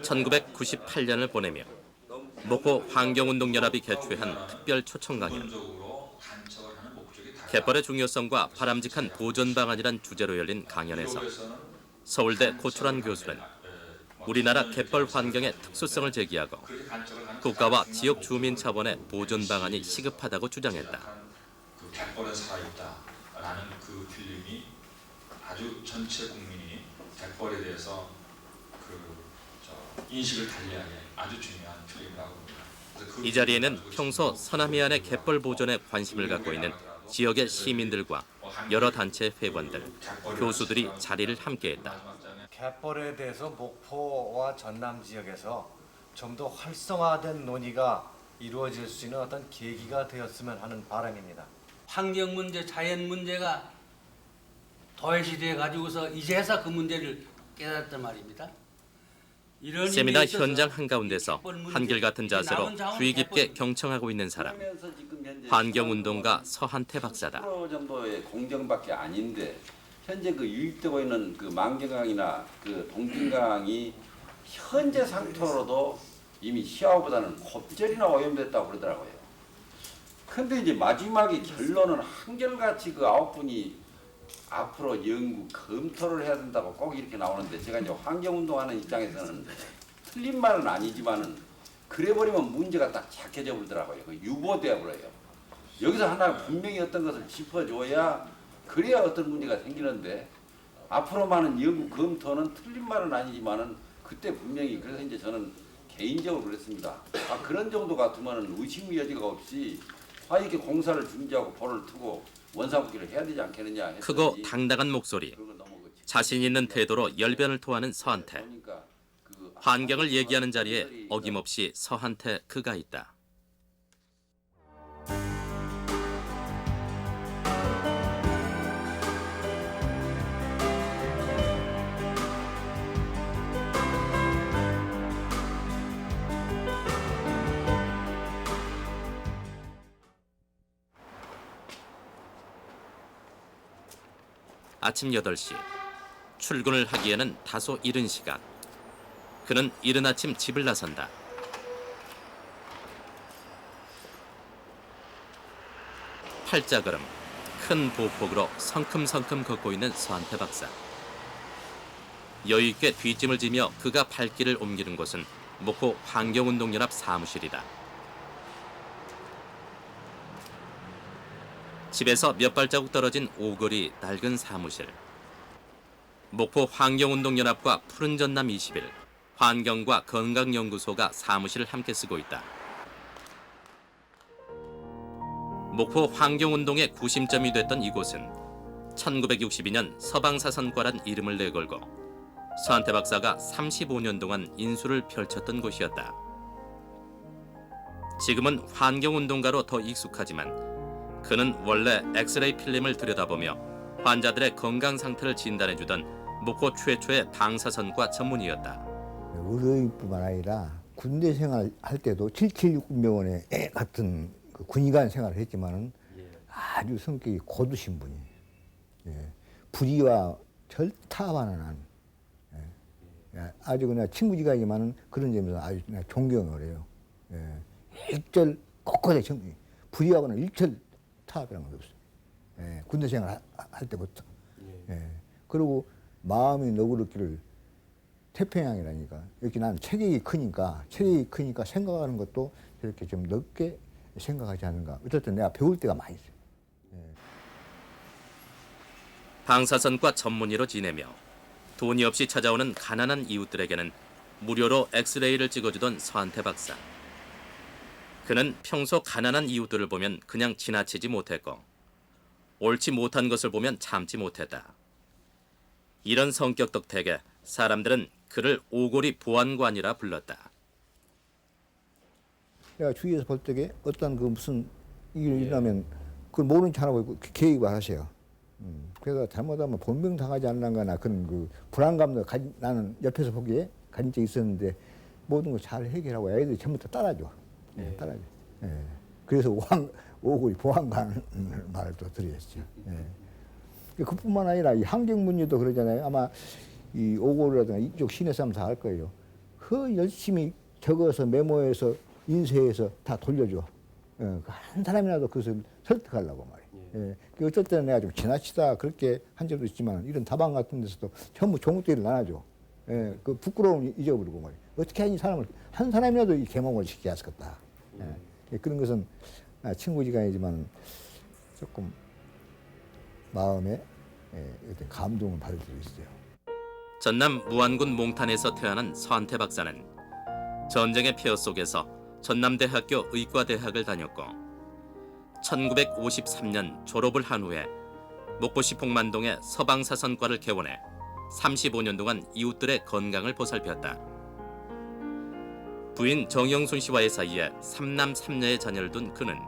1998년을 보내며 목포 환경운동연합이 개최한 특별 초청 강연. 갯벌의 중요성과 바람직한 보존 방안이란 주제로 열린 강연에서 서울대 고철환 교수는 우리나라 갯벌 환경의 특수성을 제기하고 국가와 지역 주민 차원의 보존 방안이 시급하다고 주장했다. 그 갯벌에 살아있다라는 그 필름이 아주 전체 국민이 갯벌에 대해서 인식을 달리하게 아주 중요한 필름이라고 봅니다. 이 자리에는 평소 서남해안의 갯벌 보존에 관심을 갖고 있는 지역의 시민들과 여러 단체 회원들, 교수들이 자리를 함께했다. 갯벌에 대해서 목포와 전남 지역에서 좀 더 활성화된 논의가 이루어질 수 있는 어떤 계기가 되었으면 하는 바람입니다. 환경 문제, 자연 문제가 도외시돼 가지고서 이제서 그 문제를 깨달았단 말입니다. 세미나 현장 한가운데서 한결같은 자세로 주의 깊게 경청하고 있는 사람, 환경운동가 서한태 박사다. 10% 정도의 공정밖에 아닌데 현재 그 유입되고 있는 그 만경강이나 그 동진강이 현재 상태로도 이미 시야보다는 곱절이나 오염됐다고 그러더라고요. 근데 이제 마지막에 결론은 한결같이 그 9분이 앞으로 연구 검토를 해야 된다고 꼭 이렇게 나오는데, 제가 이제 환경운동하는 입장에서는 틀린 말은 아니지만은 그래 버리면 문제가 딱 작해져 버리더라고요. 그 유보되어 버려요. 여기서 하나 분명히 어떤 것을 짚어줘야 그래야 어떤 문제가 생기는데, 앞으로만은 연구 검토는 틀린 말은 아니지만은 그때 분명히, 그래서 이제 저는 개인적으로 그랬습니다. 그런 정도 같으면은 의심의 여지가 없이 이렇게 공사를 중지하고 볼을 트고 원상복귀를 해야 되지 않겠느냐. 크고 당당한 목소리, 자신 있는 태도로 열변을 토하는 서한태. 환경을 얘기하는 자리에 어김없이 서한태 그가 있다. 아침 8시, 출근을 하기에는 다소 이른 시간. 그는 이른 아침 집을 나선다. 팔자걸음, 큰 보폭으로 성큼성큼 걷고 있는 서한태 박사. 여유있게 뒷짐을 지며 그가 발길을 옮기는 곳은 목포 환경운동연합 사무실이다. 집에서 몇 발자국 떨어진 오거리 낡은 사무실. 목포 환경운동연합과 푸른 전남 21, 환경과 건강연구소가 사무실을 함께 쓰고 있다. 목포 환경운동의 구심점이 됐던 이곳은 1962년 서방사선과란 이름을 내걸고 서한태 박사가 35년 동안 인수를 펼쳤던 곳이었다. 지금은 환경운동가로 더 익숙하지만 그는 원래 엑스레이 필름을 들여다보며 환자들의 건강 상태를 진단해주던 목포 최초의 방사선과 전문의였다. 의료인뿐만 아니라 군대 생활할 때도 776군병원에 같은 그 군의관 생활을 했지만은 아주 성격이 고두신 분이, 불의와 절타반은 한, 아주 그냥 친구지간이지만은 그런 점에서 아주 그냥 존경을 해요. 일절 곳곳에 불의하고는 일절 타협이라는 게 없어요. 군대 생활 할 때부터. 그리고 마음이 너그럽기를 태평양이라니까. 이렇게 난 체격이 크니까 생각하는 것도 이렇게 좀 넓게 생각하지 않는가. 어쨌든 내가 배울 때가 많이 있어요. 방사선과 전문의로 지내며 돈이 없이 찾아오는 가난한 이웃들에게는 무료로 엑스레이를 찍어주던 서한태 박사. 그는 평소 가난한 이웃들을 보면 그냥 지나치지 못했고 옳지 못한 것을 보면 참지 못했다. 이런 성격 덕택에 사람들은 그를 오고리 보안관이라 불렀다. 내가 주위에서 볼 때에 어떤 그 무슨 일이 일어나면 그걸 모른 척 하고 개입을 하세요. 그래서 잘못하면 본병 당하지 않는가나 그런 그 불안감도 나는 옆에서 보기에 가진 적이 있었는데 모든 걸 잘 해결하고 애들이 전부 다 따라줘. 따라줘. 그래서 오고리 보안관 말도 드렸죠. 그뿐만 아니라 이 환경 문제도 그러잖아요. 아마 이 오고리라든가 이쪽 시내 사람 다 알 거예요. 그 열심히 적어서 메모해서 인쇄해서 다 돌려줘. 한 사람이라도 그것을 설득하려고 말이에요. 그 어쩔 때는 내가 좀 지나치다 그렇게 한 적도 있지만 이런 다방 같은 데서도 전부 종국대를 나눠줘. 그 부끄러움 잊어버리고 말이에요. 어떻게 하니 사람을 한 사람이라도 이 계몽을 시켜야 했겠다. 그런 것은 친구지간이지만 조금 마음에 어떤 감동을 받을 수 있어요. 전남 무안군 몽탄에서 태어난 서한태 박사는 전쟁의 폐허 속에서 전남대학교 의과대학을 다녔고 1953년 졸업을 한 후에 목포시 복만동의 서방사선과를 개원해 35년 동안 이웃들의 건강을 보살폈다. 부인 정영순 씨와의 사이에 3남 3녀의 자녀를 둔 그는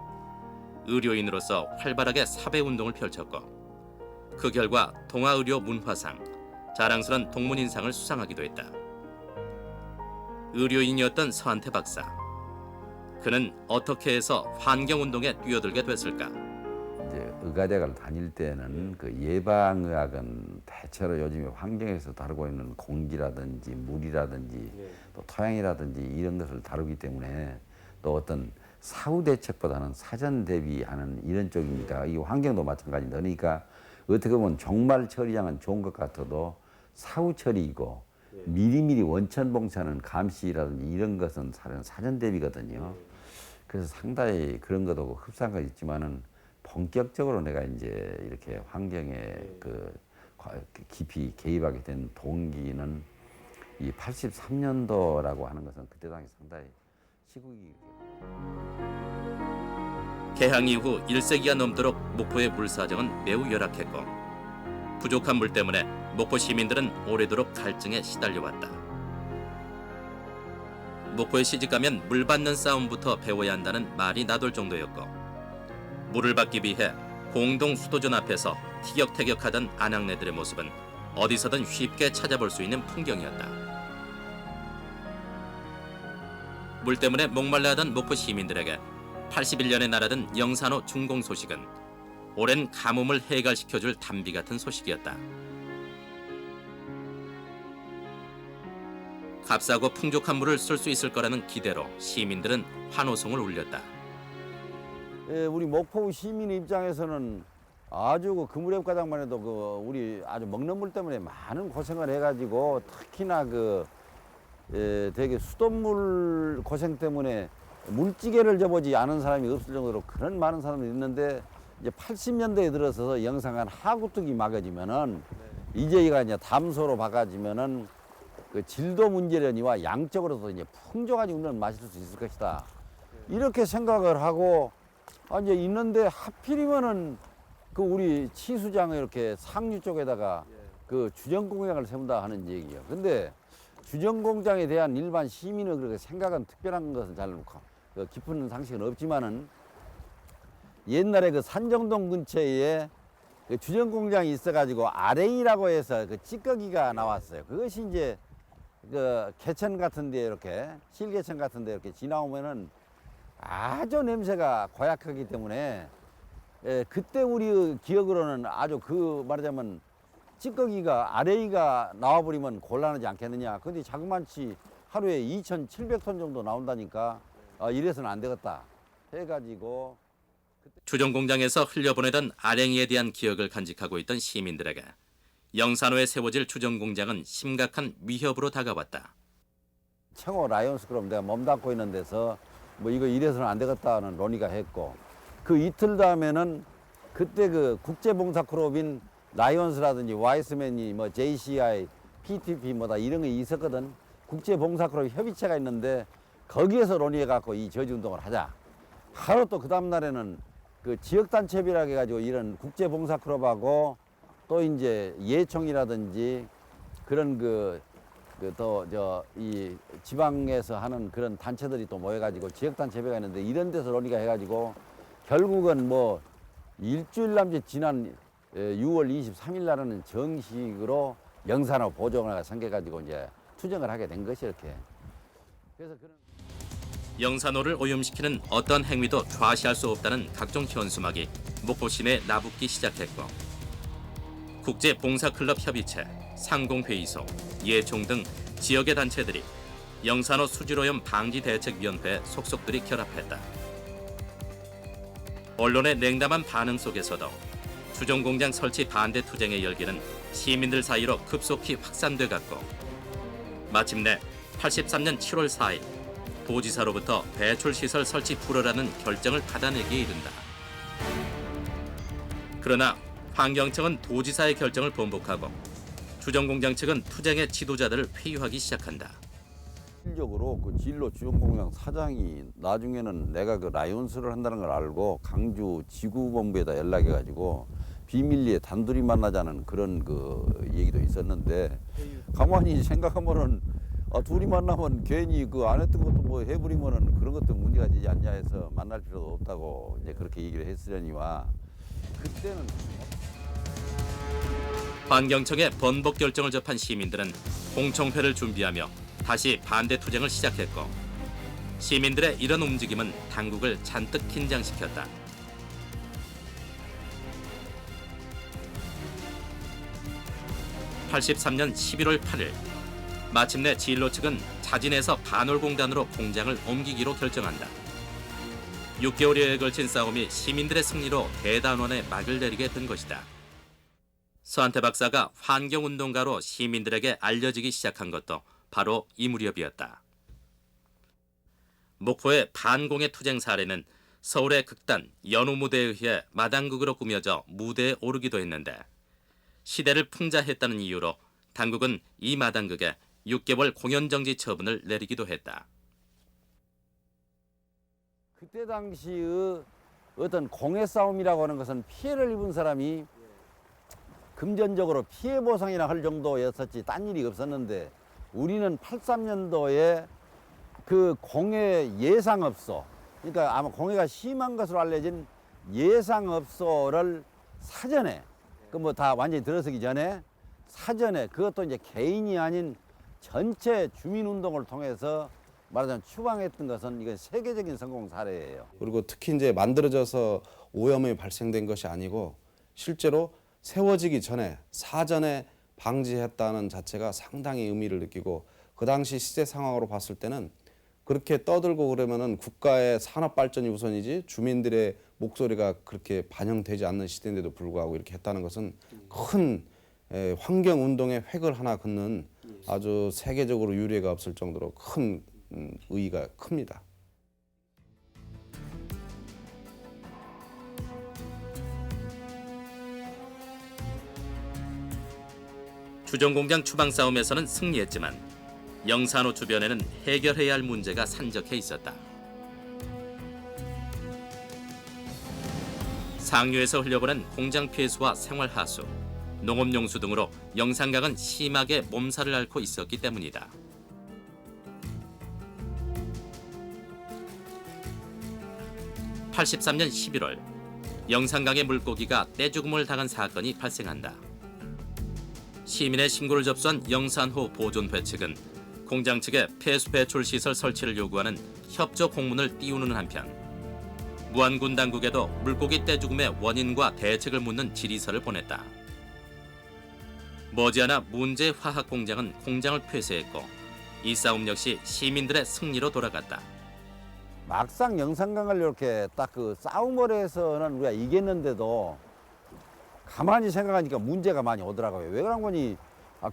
의료인으로서 활발하게 사배운동을 펼쳤고 그 결과 동아의료 문화상, 자랑스런 동문인상을 수상하기도 했다. 의료인이었던 서한태 박사. 그는 어떻게 해서 환경운동에 뛰어들게 됐을까? 이제 의과대학을 다닐 때는 그 예방의학은 대체로 요즘에 환경에서 다루고 있는 공기라든지 물이라든지 또 토양이라든지 이런 것을 다루기 때문에 또 어떤 사후 대책보다는 사전 대비하는 이런 쪽이니까 이 환경도 마찬가지입니다. 그러니까 어떻게 보면 종말 처리량은 좋은 것 같아도 사후 처리이고 미리미리 원천 봉사는 감시라든지 이런 것은 사전 대비거든요. 그래서 상당히 그런 것도 흡사한 거 있지만은 본격적으로 내가 이제 이렇게 환경에 깊이 개입하게 된 동기는 이 83년도라고 하는 것은 그때 당시 상당히 시국이 개항 이후 1세기가 넘도록 목포의 물 사정은 매우 열악했고 부족한 물 때문에 목포 시민들은 오래도록 갈증에 시달려왔다. 목포에 시집가면 물 받는 싸움부터 배워야 한다는 말이 나돌 정도였고 물을 받기 위해 공동 수도전 앞에서 티격태격하던 아낙네들의 모습은 어디서든 쉽게 찾아볼 수 있는 풍경이었다. 물 때문에 목말라하던 목포 시민들에게 81년에 날아든 영산호 준공 소식은 오랜 가뭄을 해결시켜줄 단비 같은 소식이었다. 값싸고 풍족한 물을 쓸 수 있을 거라는 기대로 시민들은 환호성을 울렸다. 우리 목포 시민 입장에서는 아주 그 그물앱과장만 해도 우리 아주 먹는 물 때문에 많은 고생을 해가지고 특히나 되게 수돗물 고생 때문에 물찌개를 져보지 않은 사람이 없을 정도로 그런 많은 사람들이 있는데 이제 80년대에 들어서 영상한 하구뚝이 막아지면은 이제 담소로 바꿔지면은 그 질도 문제려니와 양적으로도 이제 풍족하게 우리는 마실 수 있을 것이다. 이렇게 생각을 하고 이제 있는데 하필이면은 그 우리 치수장을 이렇게 상류 쪽에다가 그 주전공장을 세운다 하는 얘기예요. 근데 주전공장에 대한 일반 시민의 그렇게 생각은 특별한 것은 잘 깊은 상식은 없지만은 옛날에 그 산정동 근처에 그 주전공장이 있어가지고 아랭이라고 해서 그 찌꺼기가 나왔어요. 그것이 이제 그 개천 같은데 이렇게 실개천 같은데 이렇게 지나오면은 아주 냄새가 고약하기 때문에 그때 우리 기억으로는 아주 말하자면 찌꺼기가 아레이가 나와버리면 곤란하지 않겠느냐. 근데 자그만치 하루에 2,700톤 정도 나온다니까 이래서는 안 되겠다 해가지고 주전공장에서 흘려보내던 아랭이에 대한 기억을 간직하고 있던 시민들에게 영산호에 세워질 주전공장은 심각한 위협으로 다가왔다. 청호 라이온스 클럽 내가 몸담고 있는 데서 뭐 이거 이래서는 안 되겠다는 논의가 했고 그 이틀 다음에는 그때 그 국제봉사클럽인 라이온스라든지 와이스맨이 뭐 JCI, PTP 뭐다 이런 게 있었거든. 국제봉사클럽 협의체가 있는데 거기에서 논의해갖고 이 저지운동을 하자. 바로 또 그 다음날에는 그 지역단체별하게 해가지고 이런 국제봉사클럽하고 또 이제 예총이라든지 그런 이 지방에서 하는 그런 단체들이 또 모여가지고 지역단체배가 있는데 이런 데서 논의가 해가지고 결국은 뭐 일주일 남짓 지난 6월 23일 날은 정식으로 영산호 보존회가 생겨가지고 이제 투쟁을 하게 된 것이 이렇게. 그래서 그런 영산호를 오염시키는 어떤 행위도 좌시할 수 없다는 각종 현수막이 목포 시내에 나붙기 시작했고 국제봉사클럽 협의체, 상공회의소, 예총 등 지역의 단체들이 영산호 수질오염 방지대책위원회 속속들이 결합했다. 언론의 냉담한 반응 속에서도 수정공장 설치 반대 투쟁의 열기는 시민들 사이로 급속히 확산돼 갔고 마침내 83년 7월 4일 도지사로부터 배출시설 설치 불허라는 결정을 받아내기에 이른다. 그러나 환경청은 도지사의 결정을 번복하고 수정공장 측은 투쟁의 지도자들을 회유하기 시작한다. 실질적으로 그 진로 주정공장 사장이 나중에는 내가 그 라이온스를 한다는 걸 알고 강주 지구본부에다 연락해가지고 비밀리에 단둘이 만나자는 그런 그 얘기도 있었는데 가만히 생각하면은 둘이 만나면 괜히 그 안 했던 것도 뭐 해버리면은 그런 것도 문제가 되지 않냐 해서 만날 필요도 없다고 이제 그렇게 얘기를 했으려니와 그때는 환경청의 번복 결정을 접한 시민들은 공청회를 준비하며 다시 반대 투쟁을 시작했고 시민들의 이런 움직임은 당국을 잔뜩 긴장시켰다. (83년 11월 8일) 마침내 진로 측은 자진해서 반월공단으로 공장을 옮기기로 결정한다. 6개월여에 걸친 싸움이 시민들의 승리로 대단원에 막을 내리게 된 것이다. 서한태 박사가 환경운동가로 시민들에게 알려지기 시작한 것도 바로 이 무렵이었다. 목포의 반공해 투쟁 사례는 서울의 극단 연호무대에 의해 마당극으로 꾸며져 무대에 오르기도 했는데 시대를 풍자했다는 이유로 당국은 이 마당극에 6개월 공연정지 처분을 내리기도 했다. 그때 당시의 어떤 공해 싸움이라고 하는 것은 피해를 입은 사람이 금전적으로 피해 보상이나 할 정도였었지 딴 일이 없었는데 우리는 83년도에 그 공해 예상업소, 그러니까 아마 공해가 심한 것으로 알려진 예상업소를 사전에 그 뭐 다 완전히 들어서기 전에 사전에 그것도 이제 개인이 아닌 전체 주민운동을 통해서 말하자면 추방했던 것은 이건 세계적인 성공 사례예요. 그리고 특히 이제 만들어져서 오염이 발생된 것이 아니고 실제로 세워지기 전에 사전에 방지했다는 자체가 상당히 의미를 느끼고 그 당시 시대 상황으로 봤을 때는 그렇게 떠들고 그러면은 국가의 산업 발전이 우선이지 주민들의 목소리가 그렇게 반영되지 않는 시대인데도 불구하고 이렇게 했다는 것은 큰 환경 운동의 획을 하나 긋는 아주 세계적으로 유례가 없을 정도로 큰 의의가 큽니다. 수정공장 추방 싸움에서는 승리했지만 영산호 주변에는 해결해야 할 문제가 산적해 있었다. 상류에서 흘려보낸 공장 폐수와 생활하수, 농업용수 등으로 영산강은 심하게 몸살을 앓고 있었기 때문이다. (83년 11월) 영산강의 물고기가 떼죽음을 당한 사건이 발생한다. 시민의 신고를 접수한 영산호 보존회 측은 공장 측에 폐수 배출 시설 설치를 요구하는 협조 공문을 띄우는 한편 무안군 당국에도 물고기 떼죽음의 원인과 대책을 묻는 질의서를 보냈다. 머지않아 문제 화학 공장은 공장을 폐쇄했고 이 싸움 역시 시민들의 승리로 돌아갔다. 막상 영산강을 이렇게 딱 그 싸움을 해서는 우리가 이겼는데도 가만히 생각하니까 문제가 많이 오더라고요. 왜 그런 거니?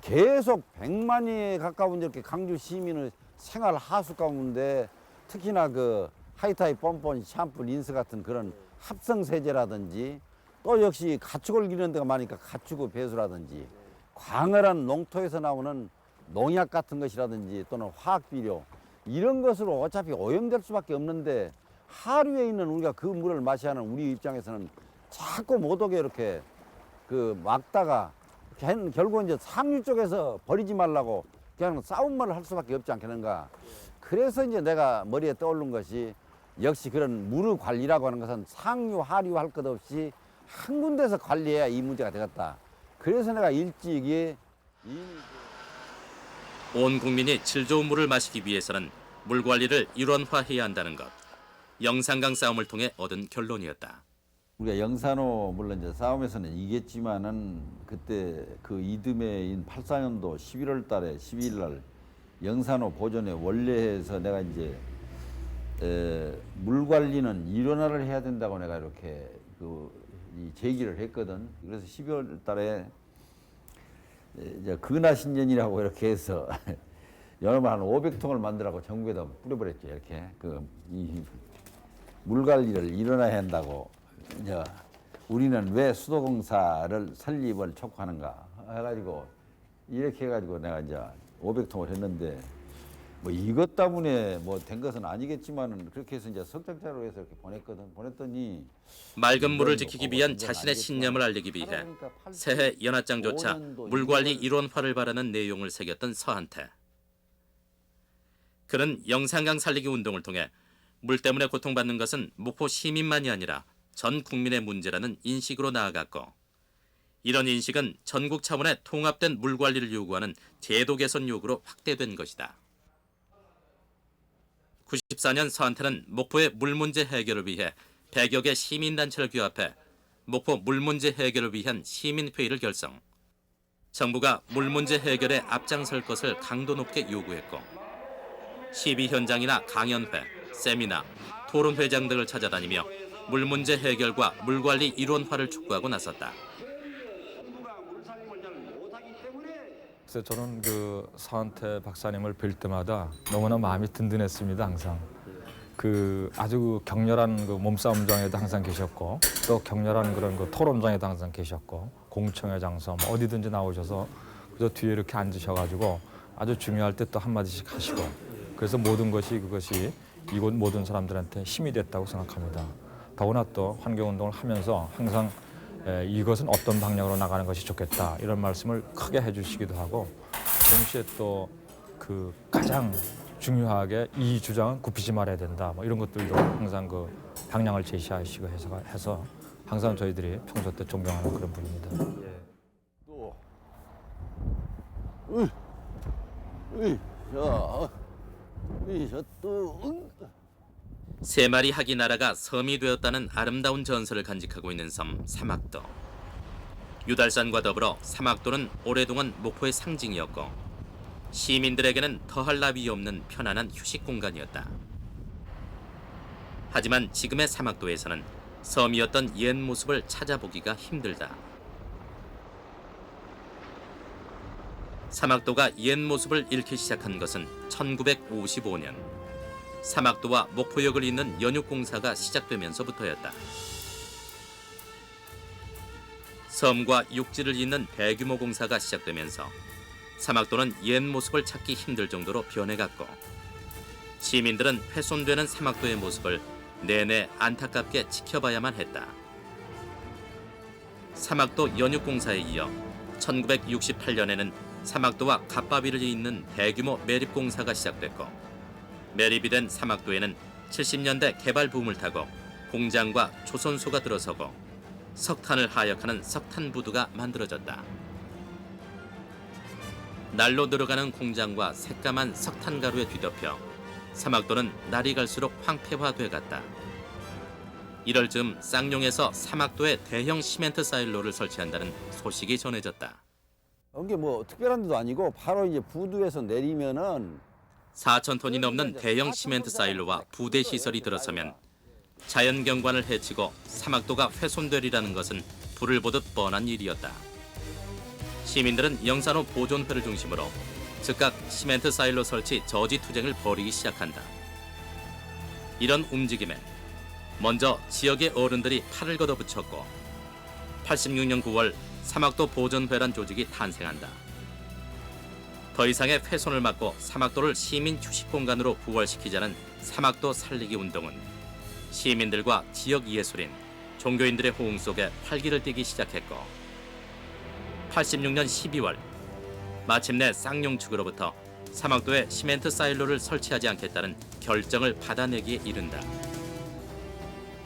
계속 100만에 가까운 이렇게 강주 시민의 생활 하수 가운데 특히나 그 하이타이 뻔뻔 샴푸 린스 같은 그런 합성 세제라든지 또 역시 가축을 기르는 데가 많으니까 가축의 배수라든지 광활한 농토에서 나오는 농약 같은 것이라든지 또는 화학비료 이런 것으로 어차피 오염될 수밖에 없는데 하류에 있는 우리가 그 물을 마셔야 하는 우리 입장에서는 자꾸 못 오게 이렇게 그 막다가 결국 이제 상류 쪽에서 버리지 말라고 그냥 싸움만 할 수밖에 없지 않겠는가. 그래서 이제 내가 머리에 떠오른 것이 역시 그런 물 관리라고 하는 것은 상류 하류 할 것 없이 한 군데서 관리해야 이 문제가 되겠다. 그래서 내가 일찍이 온 국민이 질 좋은 물을 마시기 위해서는 물 관리를 일원화해야 한다는 것. 영산강 싸움을 통해 얻은 결론이었다. 우리가 영산호 물론 이제 싸움에서는 이겼지만은 그때 그 이듬해인 84년도 11월 달에 12일 날 영산호 보존의 원래에서 내가 이제 물 관리는 일원화를 해야 된다고 내가 이렇게 이 제기를 했거든. 그래서 12월 달에 이제 근하신년이라고 이렇게 해서 여러분 한 500통을 만들라고 정부에다 뿌려버렸죠. 이렇게 이 물 관리를 일원화해야 한다고. 이제 우리는 왜 수도공사를 설립을 촉구하는가 해가지고 이렇게 해가지고 내가 이제 500통을 했는데 뭐 이것 때문에 뭐 된 것은 아니겠지만은 그렇게 해서 이제 석장자로 해서 이렇게 보냈거든. 보냈더니 맑은 물을 지키기 위한 자신의 신념을 알리기 위해 새해 연합장조차 물관리 일원화를 바라는 내용을 새겼던 서한태. 그는 영산강 살리기 운동을 통해 물 때문에 고통받는 것은 목포 시민만이 아니라 전 국민의 문제라는 인식으로 나아갔고, 이런 인식은 전국 차원의 통합된 물관리를 요구하는 제도 개선 요구로 확대된 것이다. 94년 서한태는 목포의 물 문제 해결을 위해 100여 개 시민단체를 규합해 목포 물 문제 해결을 위한 시민회의를 결성. 정부가 물 문제 해결에 앞장설 것을 강도 높게 요구했고, 시비 현장이나 강연회, 세미나, 토론회장 등을 찾아다니며 물 문제 해결과 물관리 일원화를 촉구하고 나섰다. 그래서 저는 그 서한태 박사님을 뵐 때마다 너무나 마음이 든든했습니다. 항상 아주 격렬한 몸싸움장에도 항상 계셨고, 또 격렬한 그런 토론장에도 항상 계셨고, 공청회 장소 어디든지 나오셔서 그저 뒤에 이렇게 앉으셔가지고 아주 중요할 때 또 한마디씩 하시고, 그래서 모든 것이 그것이 이곳 모든 사람들한테 힘이 됐다고 생각합니다. 더구나 또 환경운동을 하면서 항상 이것은 어떤 방향으로 나가는 것이 좋겠다 이런 말씀을 크게 해주시기도 하고, 동시에 또 가장 중요하게 이 주장은 굽히지 말아야 된다 뭐 이런 것들도 항상 방향을 제시하시고 해서 항상 저희들이 평소 때 존경하는 그런 분입니다. 세 마리 하기 나라가 섬이 되었다는 아름다운 전설을 간직하고 있는 섬 사막도. 유달산과 더불어 사막도는 오랫동안 목포의 상징이었고, 시민들에게는 더할 나위 없는 편안한 휴식 공간이었다. 하지만 지금의 사막도에서는 섬이었던 옛 모습을 찾아보기가 힘들다. 사막도가 옛 모습을 잃기 시작한 것은 1955년. 사막도와 목포역을 잇는 연육공사가 시작되면서부터였다. 섬과 육지를 잇는 대규모 공사가 시작되면서 사막도는 옛 모습을 찾기 힘들 정도로 변해갔고, 시민들은 훼손되는 사막도의 모습을 내내 안타깝게 지켜봐야만 했다. 사막도 연육공사에 이어 1968년에는 사막도와 갓바위를 잇는 대규모 매립공사가 시작됐고, 매립이 된 사막도에는 70년대 개발 붐을 타고 공장과 조선소가 들어서고 석탄을 하역하는 석탄부두가 만들어졌다. 날로 늘어가는 공장과 새까만 석탄가루에 뒤덮여 사막도는 날이 갈수록 황폐화돼 갔다. 이럴 즈음 쌍용에서 사막도에 대형 시멘트 사일로를 설치한다는 소식이 전해졌다. 이게 뭐 특별한 데도 아니고 바로 이제 부두에서 내리면은 4,000톤이 넘는 대형 시멘트 사일로와 부대 시설이 들어서면 자연 경관을 해치고 사막도가 훼손되리라는 것은 불을 보듯 뻔한 일이었다. 시민들은 영산호 보존회를 중심으로 즉각 시멘트 사일로 설치 저지 투쟁을 벌이기 시작한다. 이런 움직임에 먼저 지역의 어른들이 팔을 걷어붙였고, 86년 9월 사막도 보존회란 조직이 탄생한다. 더 이상의 훼손을 막고 사막도를 시민 휴식 공간으로 부활시키자는 사막도 살리기 운동은 시민들과 지역 예술인, 종교인들의 호응 속에 활기를 띠기 시작했고, 86년 12월 마침내 쌍용 측으로부터 사막도에 시멘트 사일로를 설치하지 않겠다는 결정을 받아내기에 이른다.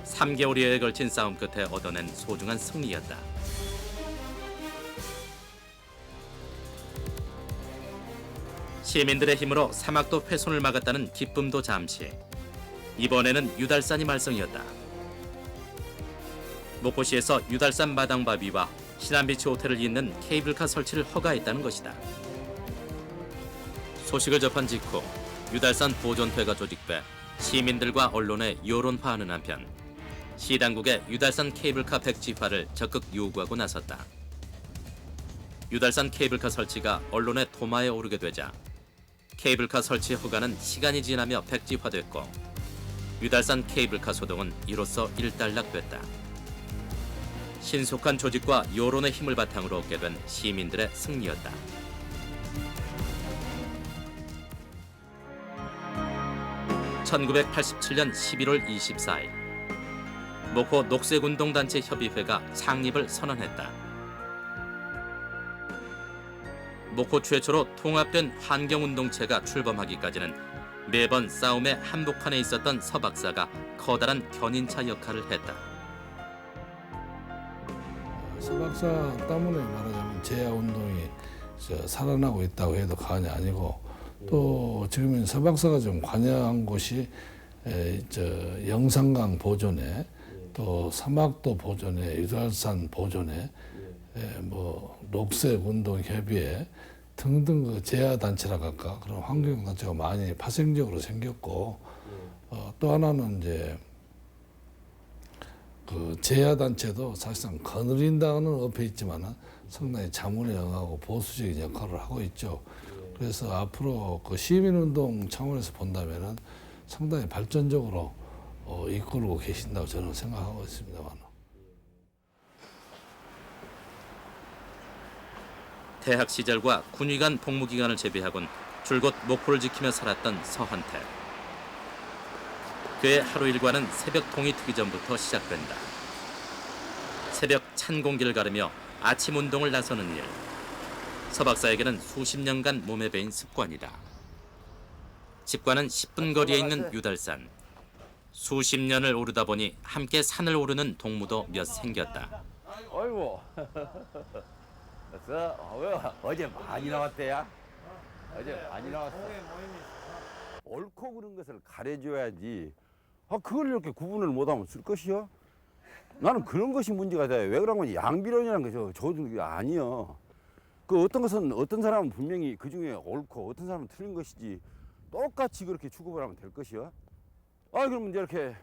3개월여에 걸친 싸움 끝에 얻어낸 소중한 승리였다. 시민들의 힘으로 사막도 훼손을 막았다는 기쁨도 잠시. 이번에는 유달산이 말썽이었다. 목포시에서 유달산 마당바위와 신안비치 호텔을 잇는 케이블카 설치를 허가했다는 것이다. 소식을 접한 직후 유달산 보존회가 조직돼 시민들과 언론에 여론파하는 한편 시당국의 유달산 케이블카 백지화를 적극 요구하고 나섰다. 유달산 케이블카 설치가 언론의 도마에 오르게 되자 케이블카 설치 허가는 시간이 지나며 백지화됐고 유달산 케이블카 소동은 이로써 일단락됐다. 신속한 조직과 여론의 힘을 바탕으로 얻게 된 시민들의 승리였다. (1987년 11월 24일) 목포 녹색운동단체 협의회가 창립을 선언했다. 목포 최초로 통합된 환경운동체가 출범하기까지는 매번 싸움의 한복판에 있었던 서 박사가 커다란 견인차 역할을 했다. 서 박사 때문에 말하자면 제야운동이 살아나고 있다고 해도 과언이 아니고, 또 지금은 서 박사가 좀 관여한 곳이 영산강 보존에, 또 사막도 보존에, 유달산 보존에, 녹색운동협의회 등등 그 제야단체라고 할까, 그런 환경단체가 많이 파생적으로 생겼고, 또 하나는 이제 그 제야단체도 사실상 거느린다는 어폐 있지만은 상당히 자문에 응하고 보수적인 역할을 하고 있죠. 그래서 앞으로 그 시민운동 차원에서 본다면은 상당히 발전적으로 이끌고 계신다고 저는 생각하고 있습니다만. 대학 시절과 군의관 복무 기간을 제외하곤 줄곧 목포를 지키며 살았던 서한태. 그의 하루 일과는 새벽 동이 트기 전부터 시작된다. 새벽 찬 공기를 가르며 아침 운동을 나서는 일. 서 박사에게는 수십 년간 몸에 배인 습관이다. 집과는 10분 거리에 있는 유달산. 수십 년을 오르다 보니 함께 산을 오르는 동무도 몇 생겼다. 어이구. 어제 많이 나왔대야? 어제 많이 나왔어. 옳고 그른 것을 가려줘야지. 그걸 이렇게 구분을 못하면 쓸 것이요? 나는 그런 것이 문제가 돼. 왜 그러면 양비론이라는 게 저도 아니요. 그 어떤 것은 어떤 사람은 분명히 그 중에 옳고 어떤 사람은 틀린 것이지 똑같이 그렇게 취급을 하면 될 것이요. 그러면 이제 이렇게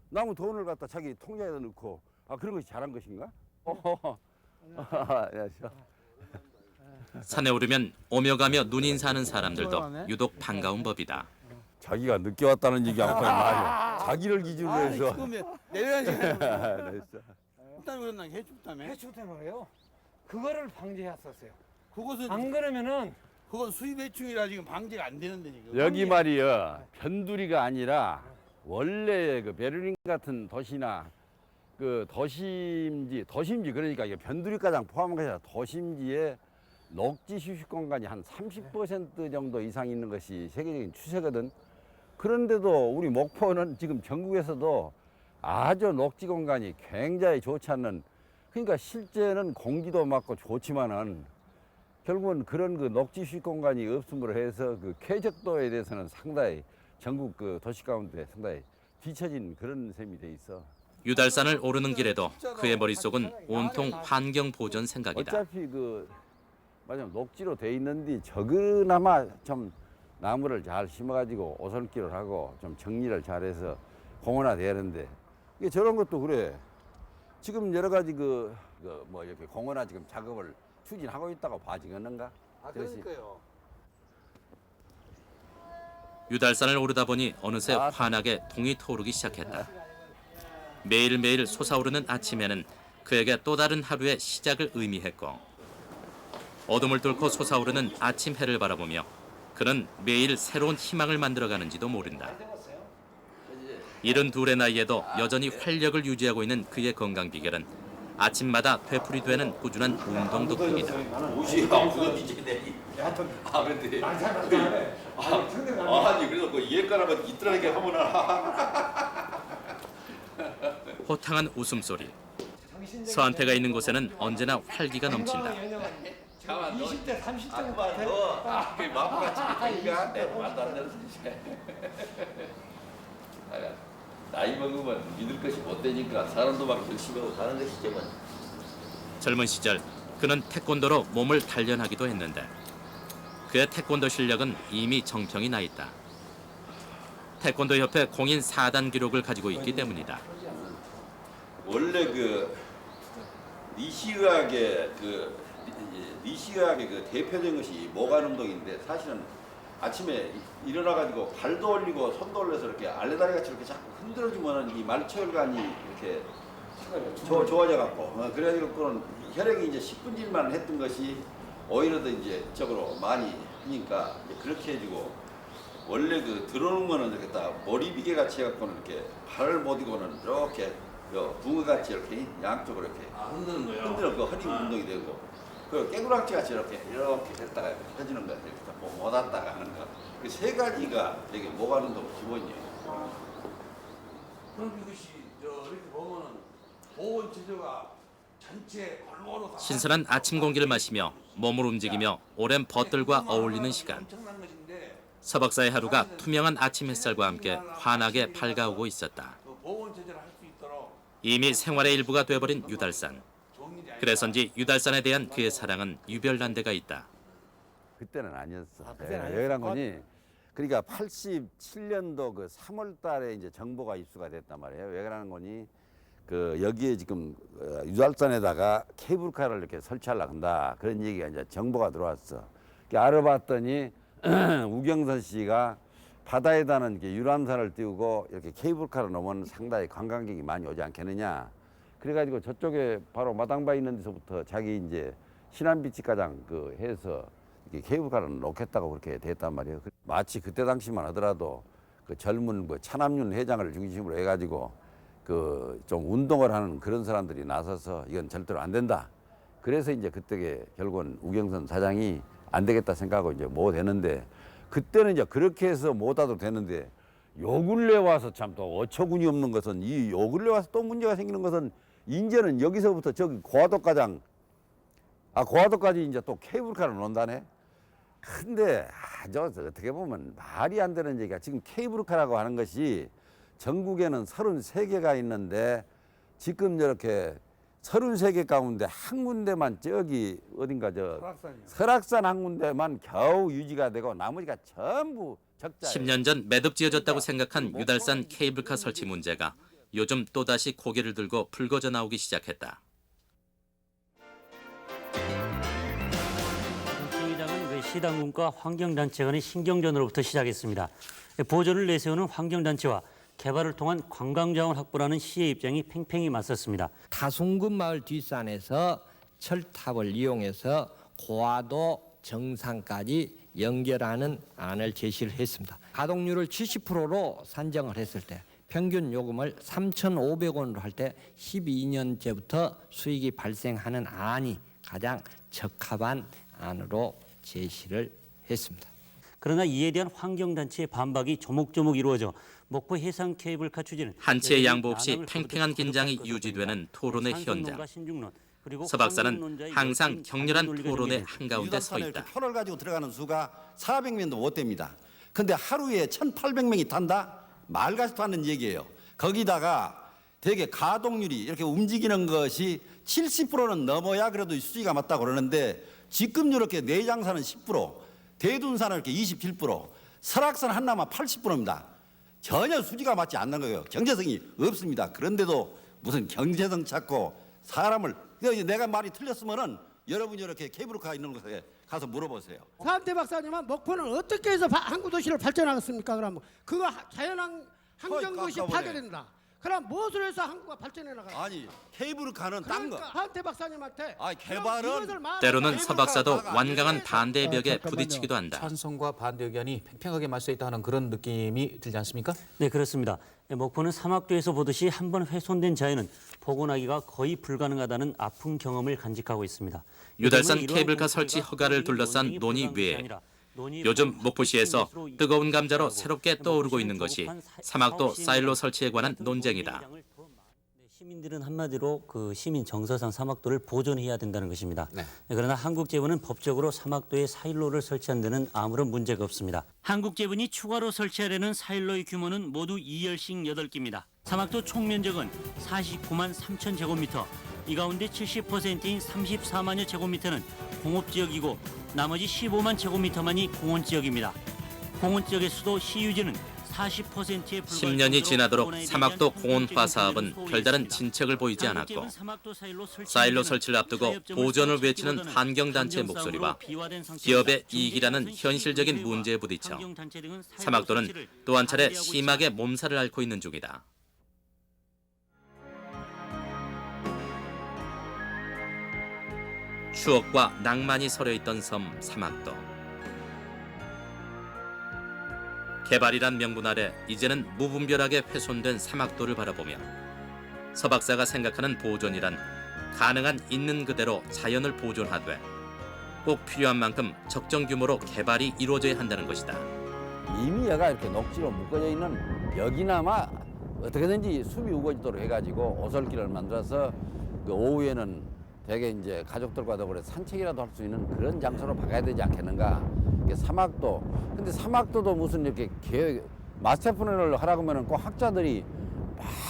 남은 돈을 갖다 자기 통장에다 넣고 그런 것이 잘한 것인가? 산에 오르면 오며 가며 눈인사하는 사람들도 유독 반가운 법이다. 자기가 늦게 왔다는 얘기 안 하면 말이야. 자기를 기준으로 해서. 내려야지. 일단 그런다 해줬다며. 해주잖아요. 그거를 방지했었어요. 그것은 안 그러면은 그건 수입 해충이라 지금 방지가 안 되는데 지금. 여기 말이야 변두리가 아니라 원래 그 베를린 같은 도시나 그 도심지 그러니까 이게 변두리가장 포함한 것이 아니라 도심지에 녹지 휴식 공간이 한 30% 정도 이상 있는 것이 세계적인 추세거든. 그런데도 우리 목포는 지금 전국에서도 아주 녹지 공간이 굉장히 좋지 않는, 그러니까 실제는 공기도 맑고 좋지만은 결국은 그런 그 녹지 휴식 공간이 없음으로 해서 그 쾌적도에 대해서는 상당히 전국 그 도시 가운데 상당히 뒤처진 그런 셈이 돼 있어. 유달산을 오르는 길에도 그의 머릿속은 온통 환경 보존 생각이다. 어차피 그 맞아 녹지로 돼 있는데 적으나마 좀 나무를 잘 심어가지고 오솔길을 하고 좀 정리를 잘해서 공원화되는데 이게 저런 것도 그래. 지금 여러 가지 뭐 이렇게 공원화 지금 작업을 추진하고 있다고 봐지겠는가? 그러니까요. 유달산을 오르다 보니 어느새 환하게 동이 터오르기 시작했다. 매일매일 솟아오르는 아침에는 그에게 또 다른 하루의 시작을 의미했고, 어둠을 뚫고 솟아오르는 아침 해를 바라보며 그는 매일 새로운 희망을 만들어가는지도 모른다. 72의 나이에도 여전히 활력을 유지하고 있는 그의 건강 비결은 아침마다 되풀이되는 꾸준한 운동 덕분이다. 아니 그래서 그 예가라면 이ത്ര하게 하면은 호탕한 웃음소리. 서한태가 있는 곳에는 언제나 활기가 넘친다. 20대 30대 같아. 그게 마음같이 되니까 내 말도 안 되는 나이 먹으면 믿을 것이 못 되니까 사람도 막 열심히 하고 사는 것이지만 젊은 시절 그는 태권도로 몸을 단련하기도 했는데 그의 태권도 실력은 이미 정평이 나 있다. 태권도 협회 공인 4단 기록을 가지고 있기 때문이다. 원래 그 니시의학의 그 대표적인 것이 모관 운동인데 사실은 아침에 일어나가지고 발도 올리고 손도 올려서 이렇게 알레다리 같이 이렇게 자꾸 흔들어주면은 이 말초혈관이 이렇게 좋아져갖고 그래가지고 그런 혈액이 이제 10분질만 했던 것이 오히려 더 이제 적으로 많이 하니까 이제 그렇게 해주고 원래 그 들어오는 거는 이렇게 딱 머리비계 같이 해갖고는 이렇게 발을 못 이고는 이렇게 붕어 같이 이렇게 양쪽으로 이렇게 흔들어 그 허리 운동이 되고 그 깨구락지 같이 이렇게 됐다가 이렇게 펴지는 거 이렇게 못 왔다가 하는 거 그 세 가지가 되게 모관 운동 기본이에요. 그럼 이것이 이렇게 보면은 보온 체조가 전체 골고루 다 신선한 아침 공기를 마시며 몸을 움직이며 오랜 벗들과 어울리는 시간. 엄청난 것인데 서 박사의 하루가 투명한 아침 햇살과 함께 환하게 밝아오고 있었다. 그 보온 체조를 할 수 있도록 이미 생활의 일부가 돼버린 유달산. 좋은 일이 아니라 그래서인지 유달산에 대한 그의 사랑은 유별난 데가 있다. 그때는 아니었어. 외교랑군이 그러니까 87년도 그 3월 달에 이제 정보가 입수가 됐단 말이에요. 외교랑군이 그 여기에 지금 유달산에다가 케이블카를 이렇게 설치하려고 한다. 그런 얘기가 이제 정보가 들어왔어. 알아봤더니 우경선 씨가 바다에다는 이렇게 유람선을 띄우고 이렇게 케이블카를 놓으면 상당히 관광객이 많이 오지 않겠느냐. 그래가지고 저쪽에 바로 마당바위 있는 데서부터 자기 이제 신안비치가장 그 해서 이렇게 케이블카를 놓겠다고 그렇게 됐단 말이에요. 마치 그때 당시만 하더라도 그 젊은 그 차남윤 회장을 중심으로 해가지고 그 좀 운동을 하는 그런 사람들이 나서서 이건 절대로 안 된다. 그래서 이제 그때 결국은 우경선 사장이 안 되겠다 생각하고 이제 못 했는데 그때는 이제 그렇게 해서 못 하도 되는데 요 근래 와서 참 또 어처구니 없는 것은 이 요 근래 와서 또 문제가 생기는 것은 이제는 여기서부터 저기 고화도까지 이제 또 케이블카를 놓는다네. 근데 저 어떻게 보면 말이 안 되는 얘기가 지금 케이블카라고 하는 것이 전국에는 33개가 있는데 지금 이렇게 33개 가운데 한 군데만 저기 어딘가 설악산 한 군데만 겨우 유지가 되고 나머지가 전부 적자예요. 10년 전 매듭 지어졌다고 생각한 유달산 케이블카 설치 문제가 요즘 또다시 고개를 들고 불거져 나오기 시작했다. 시장은 시당군과 환경단체 간의 신경전으로부터 시작했습니다. 보조를 내세우는 환경단체와 개발을 통한 관광자원 확보라는 시의 입장이 팽팽히 맞섰습니다. 다송금 마을 뒷산에서 철탑을 이용해서 고화도 정상까지 연결하는 안을 제시를 했습니다. 가동률을 70%로 산정을 했을 때 평균 요금을 3,500원으로 할 때 12년째부터 수익이 발생하는 안이 가장 적합한 안으로 제시를 했습니다. 그러나 이에 대한 환경단체의 반박이 조목조목 이루어져 목포 해상 케이블카 추진은 한치의 양보 없이 팽팽한 긴장이 유지되는 토론의 현장. 서 박사는 항상 격렬한 토론의 한가운데 서 있다. 표를 가지고 들어가는 수가 400명도 못 됩니다. 근데 하루에 1,800명이 탄다? 말같이도 않는 얘기예요. 거기다가 되게 가동률이 이렇게 움직이는 것이 70%는 넘어야 그래도 수지가 맞다고 그러는데 지금 이렇게 내장산은 10%, 대둔산은 이렇게 27%, 설악산 한남아 80%입니다. 전혀 수지가 맞지 않는 거예요. 경제성이 없습니다. 그런데도 무슨 경제성 찾고 사람을 내가 말이 틀렸으면은 여러분이 이렇게 케이블카 있는 곳에 가서 물어보세요. 서한태 박사님은 목포는 어떻게 해서 항구 도시를 발전하겠습니까? 그럼 그거 자연환 환경도시 파괴된다. 그럼 무엇을 해서 항구가 발전해 나가요? 아니 케이블카는 딴 거. 서한태 박사님한테 개발은 때로는 서 박사도 완강한 반대의 벽에 부딪히기도 한다. 찬성과 반대 의견이 팽팽하게 맞서 있다 하는 그런 느낌이 들지 않습니까? 네, 그렇습니다. 목포는 사막도에서 보듯이 한번 훼손된 자연은 복원하기가 거의 불가능하다는 아픈 경험을 간직하고 있습니다. 유달산 케이블카 설치 허가를 둘러싼 논의 외에 요즘 목포시에서 뜨거운 감자로 새롭게 떠오르고 있는 것이 사막도 사일로 설치에 관한 논쟁이다. 시민들은 한마디로 그 시민 정서상 사막도를 보존해야 된다는 것입니다. 그러나 한국재본은 법적으로 사막도에 사일로를 설치한 데는 아무런 문제가 없습니다. 한국재본이 추가로 설치하려는 사일로의 규모는 모두 2열씩 8개입니다. 사막도 총 면적은 49만 3천 제곱미터, 이 가운데 70%인 34만여 제곱미터는 공업지역이고 나머지 15만 제곱미터만이 공원지역입니다. 공원지역에서도 시유지는 40%에 불과할 10년이 지나도록 정도로 사막도 공원에 대한 공원화 전통적인 사업은 소홀이 별다른 있습니다. 진척을 보이지 않았고 한국제보는 사막도 사일로 설치를 앞두고 사업점을 보전을 설치 외치는 기보다는 환경단체 감정 목소리와 싸움으로 비화된 상태입니다. 기업의 중개 이익이라는 기업은 현실적인 시민의회와 문제에 부딪혀 환경단체 등은 사일로 사막도는 설치를 또 한 차례 반대하고 심하게 몸살을 앓고 있는 중이다. 추억과 낭만이 서려있던 섬 사막도. 개발이란 명분 아래 이제는 무분별하게 훼손된 사막도를 바라보며 서 박사가 생각하는 보존이란 가능한 있는 그대로 자연을 보존하되 꼭 필요한 만큼 적정 규모로 개발이 이루어져야 한다는 것이다. 이미 얘가 이렇게 녹지로 묶어져 있는 여기나마 어떻게든지 숲이 우거지도록 해가지고 오솔길을 만들어서 그 오후에는 대개 이제 가족들과도 그래 산책이라도 할 수 있는 그런 장소로 바꿔야 되지 않겠는가. 사막도, 근데 사막도도 무슨 이렇게 계획, 마스터 플랜을 하라고 하면 꼭 학자들이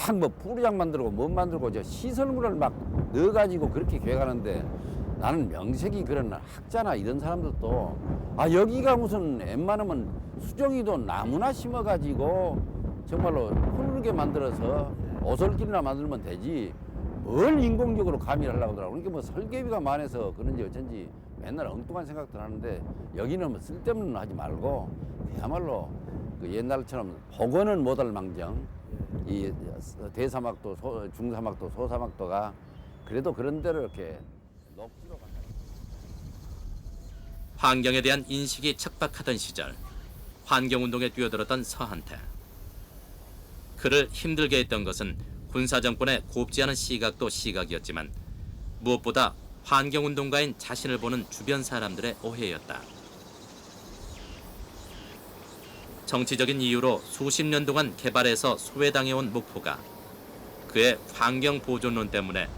막 뭐 풀장 만들고 뭐 만들고 저 시설물을 막 넣어가지고 그렇게 계획하는데 나는 명색이 그런 학자나 이런 사람들도 아 여기가 무슨 웬만하면 수정이도 나무나 심어가지고 정말로 푸르게 만들어서 오솔길이나 만들면 되지 뭘 인공적으로 가미를 하려고 하더라고. 그러니까 뭐 설계비가 많아서 그런지 어쩐지 맨날 엉뚱한 생각들 하는데 여기는 뭐 쓸데없는 거 하지 말고 그야말로 그 옛날처럼 복원은 못할 망정 이 대사막도, 중사막도, 소사막도가 그래도 그런 데로 이렇게 녹지로 간다. 환경에 대한 인식이 척박하던 시절 환경운동에 뛰어들었던 서한태. 그를 힘들게 했던 것은 군사정권의 곱지 않은 시각도 시각이었지만 무엇보다 환경운동가인 자신을 보는 주변 사람들의 오해였다. 정치적인 이유로 수십 년 동안 개발해서 소외당해온 목포가 그의 환경보존론 때문에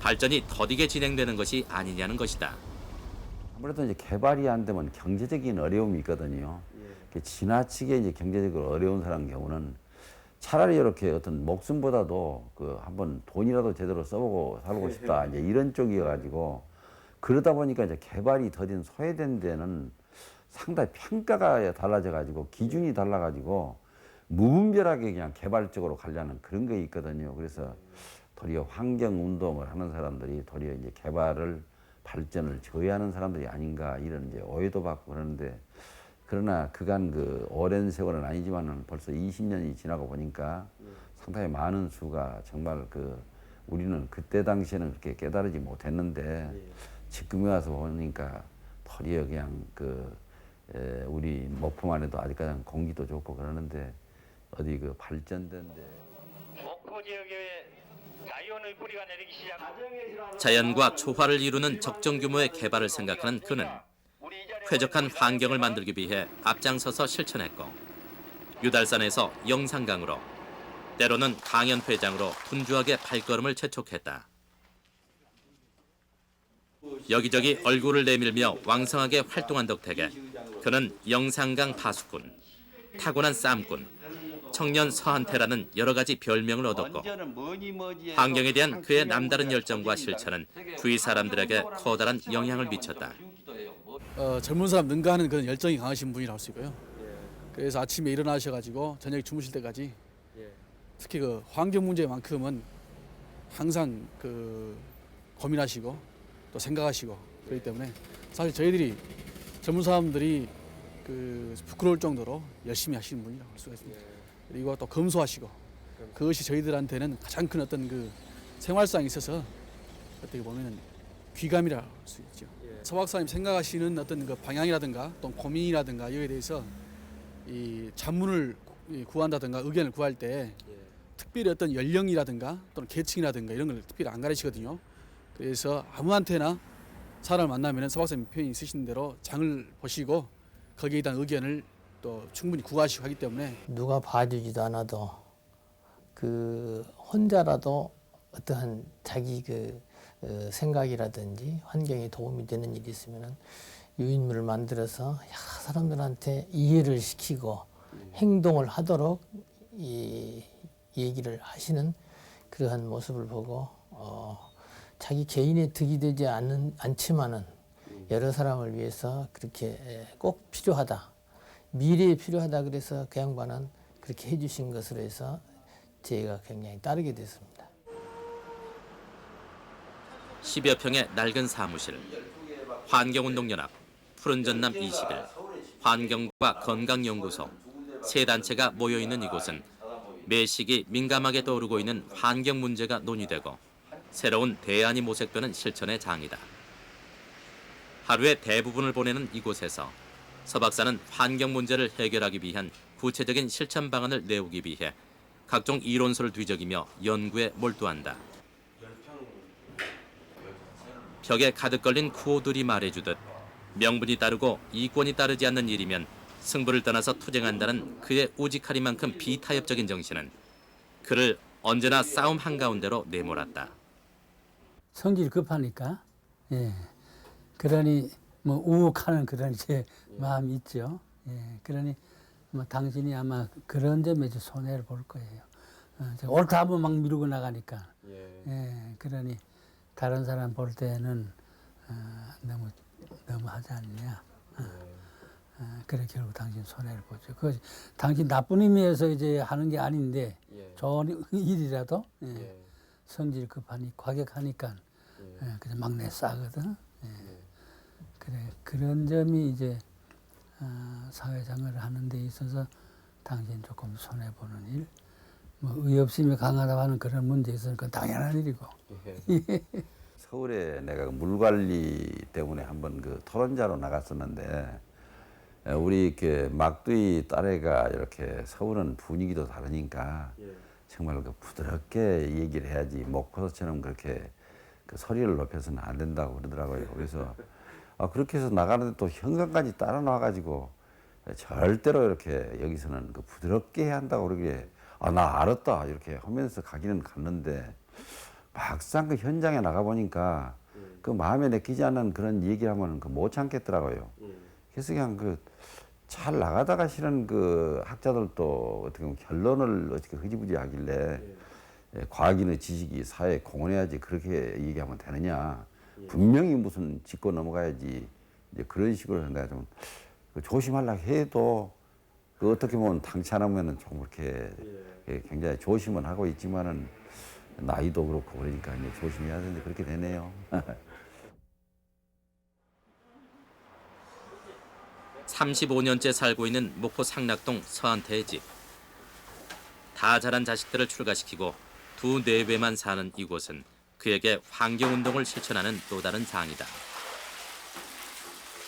발전이 더디게 진행되는 것이 아니냐는 것이다. 아무래도 이제 개발이 안 되면 경제적인 어려움이 있거든요. 지나치게 이제 경제적으로 어려운 사람 경우는 차라리 이렇게 어떤 목숨보다도 그 한번 돈이라도 제대로 써보고 살고 싶다 이제 이런 쪽이어가지고 그러다 보니까 이제 개발이 더딘 소외된 데는 상당히 평가가 달라져가지고 기준이 달라가지고 무분별하게 그냥 개발적으로 가려는 그런 게 있거든요. 그래서 도리어 환경 운동을 하는 사람들이 도리어 이제 개발을 발전을 저해하는 사람들이 아닌가 이런 이제 오해도 받고 그러는데 그러나 그간 그 오랜 세월은 아니지만은 벌써 20년이 지나고 보니까 상당히 많은 수가 정말 그 우리는 그때 당시에는 그렇게 깨달지 못했는데 지금에 와서 보니까 도리어 그냥 그 우리 목포만 해도 아직까지 공기도 좋고 그러는데 어디 그 발전된데 목포 지역에 자연의 뿌리가 내리기 시작. 자연과 조화를 이루는 적정 규모의 개발을 생각하는 그는 쾌적한 환경을 만들기 위해 앞장서서 실천했고 유달산에서 영산강으로 때로는 강연회장으로 분주하게 발걸음을 재촉했다. 여기저기 얼굴을 내밀며 왕성하게 활동한 덕택에 그는 영산강 파수꾼, 타고난 쌈꾼, 청년 서한태라는 여러 가지 별명을 얻었고 환경에 대한 그의 남다른 열정과 실천은 주위 사람들에게 커다란 영향을 미쳤다. 젊은 사람 능가하는 그런 열정이 강하신 분이라고 할 수 있고요. 그래서 아침에 일어나셔가지고 저녁에 주무실 때까지 특히 그 환경 문제만큼은 항상 그 고민하시고 또 생각하시고 그렇기 때문에 사실 저희들이 젊은 사람들이 그 부끄러울 정도로 열심히 하시는 분이라고 할 수가 있습니다. 그리고 또 검소하시고 그것이 저희들한테는 가장 큰 어떤 그 생활상에 있어서 어떻게 보면은 귀감이라 할 수 있죠. 서 박사님 생각하시는 어떤 그 방향이라든가 또 고민이라든가 이거에 대해서 이 자문을 구한다든가 의견을 구할 때 특별히 어떤 연령이라든가 또는 계층이라든가 이런 걸 특별히 안 가르치거든요. 그래서 아무한테나 사람을 만나면 서 박사님 표현이 있으신 대로 장을 보시고 거기에 대한 의견을 또 충분히 구하시고 하기 때문에 누가 봐주지도 않아도 그 혼자라도 어떠한 자기 그 생각이라든지 환경에 도움이 되는 일이 있으면은 유인물을 만들어서 여러 사람들한테 이해를 시키고 행동을 하도록 이 얘기를 하시는 그러한 모습을 보고 자기 개인의 득이 되지 않지만은 여러 사람을 위해서 그렇게 꼭 필요하다. 미래에 필요하다 그래서 그 양반은 그렇게 해주신 것으로 해서 제가 굉장히 따르게 됐습니다. 10여 평의 낡은 사무실, 환경운동연합, 푸른전남 21, 환경과 건강연구소, 세 단체가 모여있는 이곳은 매 시기 민감하게 떠오르고 있는 환경 문제가 논의되고 새로운 대안이 모색되는 실천의 장이다. 하루의 대부분을 보내는 이곳에서 서 박사는 환경 문제를 해결하기 위한 구체적인 실천 방안을 내오기 위해 각종 이론서를 뒤적이며 연구에 몰두한다. 벽에 가득 걸린 쿠오들이 말해주듯 명분이 따르고 이권이 따르지 않는 일이면 승부를 떠나서 투쟁한다는 그의 우직하리만큼 비타협적인 정신은 그를 언제나 싸움 한가운데로 내몰았다. 성질이 급하니까, 예. 그러니 뭐 우욱하는 그런 제 마음이 있죠. 예. 그러니 뭐 당신이 아마 그런 점에 손해를 볼 거예요. 옳다 하면 막 미루고 나가니까. 예. 그러니 다른 사람 볼 때는 너무 하지 않느냐. 그래 결국 당신 손해를 보죠. 그 당신 나쁜 의미에서 이제 하는 게 아닌데 좋은 일이라도 성질 급하니 과격하니까 그냥 막내 싸거든. 그래 그런 점이 이제 사회생활을 하는 데 있어서 당신 조금 손해 보는 일, 뭐 의협심이 강하다고 하는 그런 문제에서는 그건 당연한 일이고. 서울에 내가 물 관리 때문에 한번 그 토론자로 나갔었는데 우리 이렇게 막두희 딸애가 이렇게 서울은 분위기도 다르니까 정말 그 부드럽게 얘기를 해야지 목포처럼 그렇게 그 소리를 높여서는 안 된다고 그러더라고요. 그래서 그렇게 해서 나가는데 또 현관까지 따라 놔가지고 절대로 이렇게 여기서는 그 부드럽게 해야 한다고 그러길래 나 알았다 이렇게 하면서 가기는 갔는데 막상 그 현장에 나가 보니까 그 마음에 내키지 않는 그런 얘기를 하면 그 못 참겠더라고요. 그래서 그냥 그 잘 나가다가 실은 그 학자들도 어떻게 보면 결론을 어떻게 흐지부지 하길래 과학인의 지식이 사회에 공헌해야지 그렇게 얘기하면 되느냐. 분명히 무슨 짚고 넘어가야지 이제 그런 식으로 내가 좀 조심하려고 해도 그 어떻게 보면 당치 않으면은 좀 이렇게 굉장히 조심은 하고 있지만은 나이도 그렇고 그러니까 이제 조심해야 되는데 그렇게 되네요. 35년째 살고 있는 목포 상락동 서한태의 집. 다 자란 자식들을 출가시키고 두 내외만 사는 이곳은 그에게 환경운동을 실천하는 또 다른 장이다.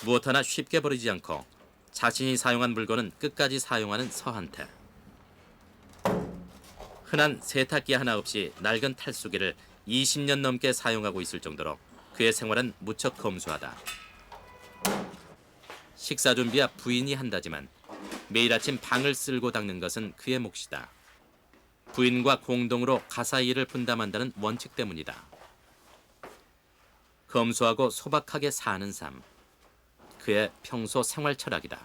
무엇 하나 쉽게 버리지 않고 자신이 사용한 물건은 끝까지 사용하는 서한태. 흔한 세탁기 하나 없이 낡은 탈수기를 20년 넘게 사용하고 있을 정도로 그의 생활은 무척 검소하다. 식사 준비야 부인이 한다지만 매일 아침 방을 쓸고 닦는 것은 그의 몫이다. 부인과 공동으로 가사 일을 분담한다는 원칙 때문이다. 검소하고 소박하게 사는 삶. 그의 평소 생활 철학이다.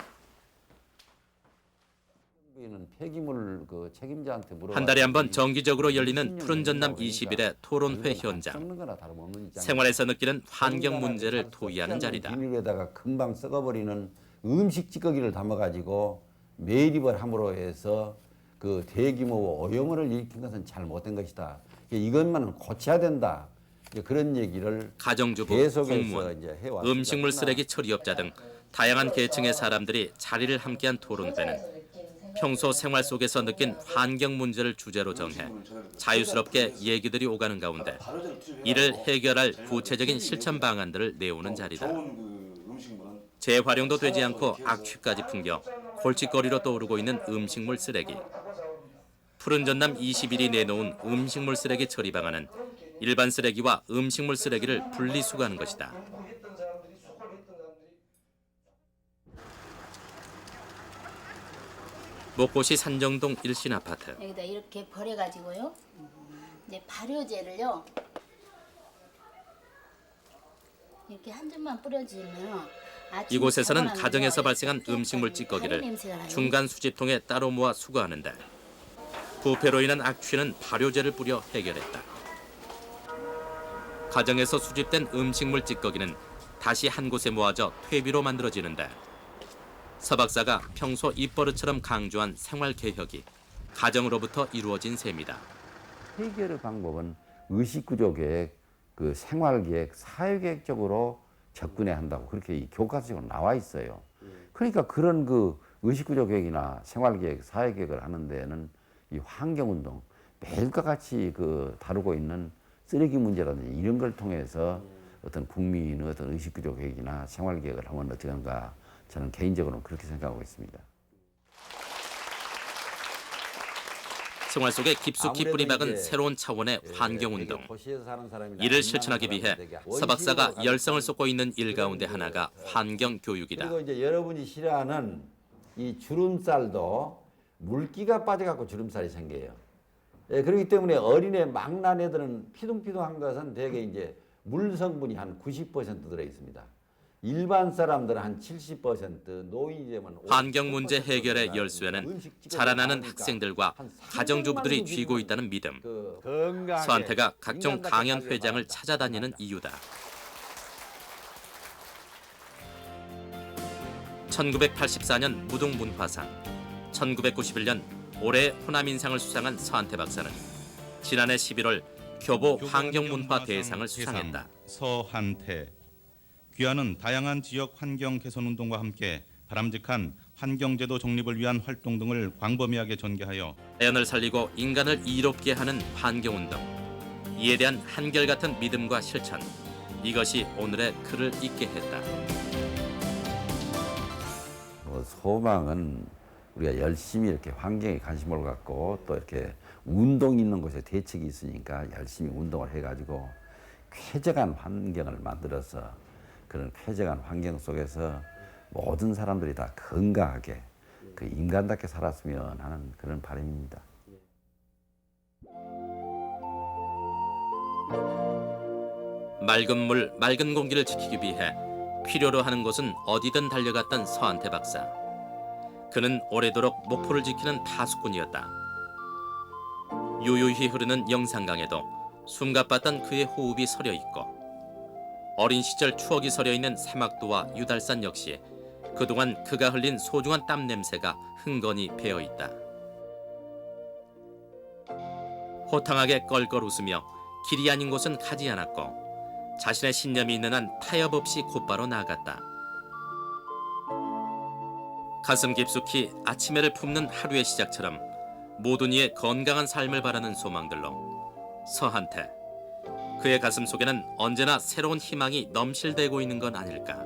한 달에 한 번 정기적으로 열리는 푸른전남 21의 토론회 현장. 생활에서 느끼는 환경 문제를 토의하는 자리다. 비닐에다가 금방 썩어버리는 음식 찌꺼기를 담아가지고 매립을 함으로 해서 그 대규모 오염을 일으킨 것은 잘못된 것이다. 이것만은 고쳐야 된다. 그런 얘기를 가정주부, 공무원, 음식물 쓰레기 처리업자 등 다양한 계층의 사람들이 자리를 함께한 토론회는 평소 생활 속에서 느낀 환경 문제를 주제로 정해 자유스럽게 얘기들이 오가는 가운데 이를 해결할 구체적인 실천 방안들을 내오는 자리다. 재활용도 되지 않고 악취까지 풍겨 골칫거리로 떠오르고 있는 음식물 쓰레기. 푸른전남 21이 내놓은 음식물 쓰레기 처리 방안은 일반 쓰레기와 음식물 쓰레기를 분리수거하는 것이다. 목포시 산정동 일신 아파트. 여기다 이렇게 버려가지고요. 이제 발효제를요. 이렇게 한 줌만 뿌려주면 이곳에서는 가정에서 발생한 음식물 찌꺼기를 중간 수집통에 따로 모아 수거하는데 부패로 인한 악취는 발효제를 뿌려 해결했다. 가정에서 수집된 음식물 찌꺼기는 다시 한 곳에 모아져 퇴비로 만들어지는데 서 박사가 평소 입버릇처럼 강조한 생활 개혁이 가정으로부터 이루어진 셈이다. 해결의 방법은 의식구조 계획, 그 생활 계획, 사회 계획적으로 접근해야 한다고 그렇게 이 교과서적으로 나와 있어요. 그러니까 그런 그 의식구조 계획이나 생활 계획, 사회 계획을 하는 데에는 이 환경운동, 매일과 같이 그 다루고 있는 쓰레기 문제라든지 이런 걸 통해서 어떤 국민의 어떤 의식구조 계획이나 생활 계획을 하면 어떻게인가 저는 개인적으로는 그렇게 생각하고 있습니다. 생활 속에 깊숙이 뿌리 박은 새로운 차원의 환경운동. 이를 실천하기 위해 서 박사가 열성을 쏟고 있는 일 가운데 하나가 환경교육이다. 그리고 이제 여러분이 싫어하는 이 주름살도 물기가 빠져갖고 주름살이 생겨요. 예, 그렇기 때문에 어린애 막난 애들은 피둥피둥한 것은 대개 이제 물 성분이 한 90% 들어 있습니다. 일반 사람들은 한 70%, 노인이 되면 환경 문제 해결의 열쇠는 자라나는 학생들과 가정주부들이 쥐고 있다는 믿음. 서한태가 각종 강연 회장을 찾아다니는 이유다. 1984년 무등문화상, 1991년 올해 호남인상을 수상한 서한태 박사는 지난해 11월 교보 환경문화 대상을 수상했다. 서한태. 귀하는 다양한 지역 환경 개선 운동과 함께 바람직한 환경제도 정립을 위한 활동 등을 광범위하게 전개하여 자연을 살리고 인간을 이롭게 하는 환경운동. 이에 대한 한결같은 믿음과 실천. 이것이 오늘의 그를 있게 했다. 소망은 우리가 열심히 이렇게 환경에 관심을 갖고 또 이렇게 운동 있는 곳에 대책이 있으니까 열심히 운동을 해가지고 쾌적한 환경을 만들어서 그런 쾌적한 환경 속에서 모든 사람들이 다 건강하게 그 인간답게 살았으면 하는 그런 바람입니다. 맑은 물, 맑은 공기를 지키기 위해 필요로 하는 곳은 어디든 달려갔던 서한태 박사. 그는 오래도록 목포를 지키는 파수꾼이었다. 유유히 흐르는 영산강에도 숨가빴던 그의 호흡이 서려 있고 어린 시절 추억이 서려 있는 사막도와 유달산 역시 그동안 그가 흘린 소중한 땀 냄새가 흥건히 배어 있다. 호탕하게 껄껄 웃으며 길이 아닌 곳은 가지 않았고 자신의 신념이 있는 한 타협 없이 곧바로 나아갔다. 가슴 깊숙이 아침해를 품는 하루의 시작처럼 모든 이의 건강한 삶을 바라는 소망들로 서한태. 그의 가슴 속에는 언제나 새로운 희망이 넘실대고 있는 건 아닐까.